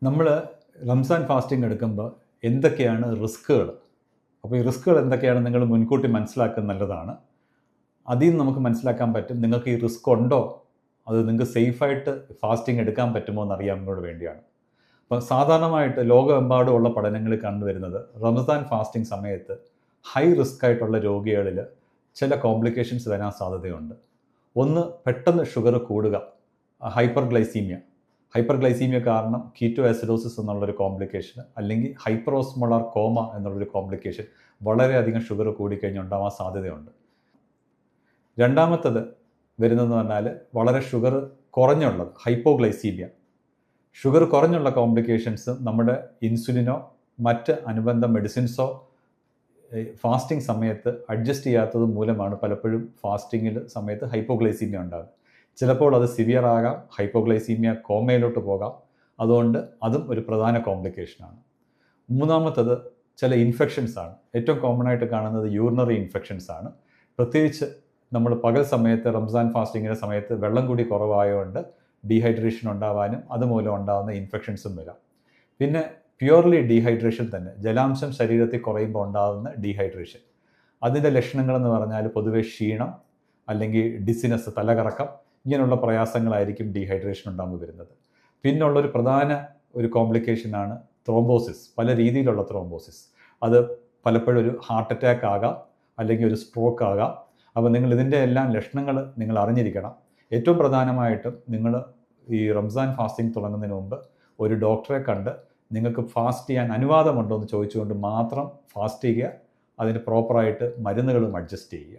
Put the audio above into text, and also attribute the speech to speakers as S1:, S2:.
S1: നമ്മൾ റംസാൻ ഫാസ്റ്റിംഗ് എടുക്കുമ്പോൾ എന്തൊക്കെയാണ് റിസ്ക്കുകൾ? അപ്പോൾ ഈ റിസ്ക്കുകൾ എന്തൊക്കെയാണ് നിങ്ങൾ മുൻകൂട്ടി മനസ്സിലാക്കുന്നത് നല്ലതാണ്. അതിൽ നിന്ന് നമുക്ക് മനസ്സിലാക്കാൻ പറ്റും നിങ്ങൾക്ക് ഈ റിസ്ക് ഉണ്ടോ, അത് നിങ്ങൾക്ക് സേഫായിട്ട് ഫാസ്റ്റിംഗ് എടുക്കാൻ പറ്റുമോ എന്നറിയാവുന്നതിനോട് വേണ്ടിയാണ്. അപ്പോൾ സാധാരണമായിട്ട് ലോകമെമ്പാടുമുള്ള പഠനങ്ങളിൽ കണ്ടുവരുന്നത് റംസാൻ ഫാസ്റ്റിംഗ് സമയത്ത് ഹൈ റിസ്ക് ആയിട്ടുള്ള രോഗികളിൽ ചില കോംപ്ലിക്കേഷൻസ് വരാൻ സാധ്യതയുണ്ട്. ഒന്ന്, പെട്ടെന്ന് ഷുഗർ കൂടുക, ഹൈപ്പർ ഗ്ലൈസീമിയ കാരണം കീറ്റോ ആസിഡോസിസ് എന്നുള്ളൊരു കോംപ്ലിക്കേഷൻ, അല്ലെങ്കിൽ ഹൈപ്പറോസ്മോളാർ കോമ എന്നുള്ളൊരു കോംപ്ലിക്കേഷൻ വളരെയധികം ഷുഗർ കൂടിക്കഴിഞ്ഞ് ഉണ്ടാവാൻ സാധ്യതയുണ്ട്. രണ്ടാമത്തത് വരുന്നതെന്ന് പറഞ്ഞാൽ വളരെ ഷുഗർ കുറഞ്ഞുള്ളത് ഹൈപ്പോഗ്ലൈസീമിയ. ഷുഗർ കുറഞ്ഞുള്ള കോംപ്ലിക്കേഷൻസ് നമ്മുടെ ഇൻസുലിനോ മറ്റ് അനുബന്ധ മെഡിസിൻസോ ഫാസ്റ്റിംഗ് സമയത്ത് അഡ്ജസ്റ്റ് ചെയ്യാത്തത് മൂലമാണ് പലപ്പോഴും ഫാസ്റ്റിങ്ങിൽ സമയത്ത് ഹൈപ്പോഗ്ലൈസീമിയ ഉണ്ടാകുന്നത്. ചിലപ്പോൾ അത് സിവിയർ ആകാം, ഹൈപ്പോഗ്ലൈസീമിയ കോമയിലോട്ട് പോകാം. അതുകൊണ്ട് അതും ഒരു പ്രധാന കോംപ്ലിക്കേഷനാണ്. മൂന്നാമത്തത് ചില ഇൻഫെക്ഷൻസ് ആണ്. ഏറ്റവും കോമൺ ആയിട്ട് കാണുന്നത് യൂറിനറി ഇൻഫെക്ഷൻസ് ആണ്. പ്രത്യേകിച്ച് നമ്മൾ പകൽ സമയത്ത് റംസാൻ ഫാസ്റ്റിങ്ങിൻ്റെ സമയത്ത് വെള്ളം കൂടി കുറവായതുകൊണ്ട് ഡീഹൈഡ്രേഷൻ ഉണ്ടാവാനും അതുമൂലം ഉണ്ടാകുന്ന ഇൻഫെക്ഷൻസും വരാം. പിന്നെ പ്യുവർലി ഡീഹൈഡ്രേഷൻ തന്നെ, ജലാംശം ശരീരത്തിൽ കുറയുമ്പോൾ ഉണ്ടാകുന്ന ഡീഹൈഡ്രേഷൻ, അതിൻ്റെ ലക്ഷണങ്ങളെന്ന് പറഞ്ഞാൽ പൊതുവെ ക്ഷീണം, അല്ലെങ്കിൽ ഡിസിനസ്, തലകറക്കം, ഇങ്ങനെയുള്ള പ്രയാസങ്ങളായിരിക്കും ഡീഹൈഡ്രേഷൻ ഉണ്ടാകുമ്പോൾ വരുന്നത്. പിന്നുള്ളൊരു പ്രധാന ഒരു കോംപ്ലിക്കേഷനാണ് ത്രോംബോസിസ്, പല രീതിയിലുള്ള ത്രോംബോസിസ്. അത് പലപ്പോഴും ഒരു ഹാർട്ട് അറ്റാക്ക് ആകാം, അല്ലെങ്കിൽ ഒരു സ്ട്രോക്ക് ആകാം. അപ്പോൾ നിങ്ങൾ ഇതിൻ്റെ എല്ലാം ലക്ഷണങ്ങൾ നിങ്ങൾ അറിഞ്ഞിരിക്കണം. ഏറ്റവും പ്രധാനമായിട്ടും നിങ്ങൾ ഈ റംസാൻ ഫാസ്റ്റിംഗ് തുടങ്ങുന്നതിന് മുമ്പ് ഒരു ഡോക്ടറെ കണ്ട് നിങ്ങൾക്ക് ഫാസ്റ്റ് ചെയ്യാൻ അനുവാദമുണ്ടോ എന്ന് ചോദിച്ചുകൊണ്ട് മാത്രം ഫാസ്റ്റ് ചെയ്യുക. അതിന് പ്രോപ്പറായിട്ട് മരുന്നുകളും അഡ്ജസ്റ്റ് ചെയ്യുക.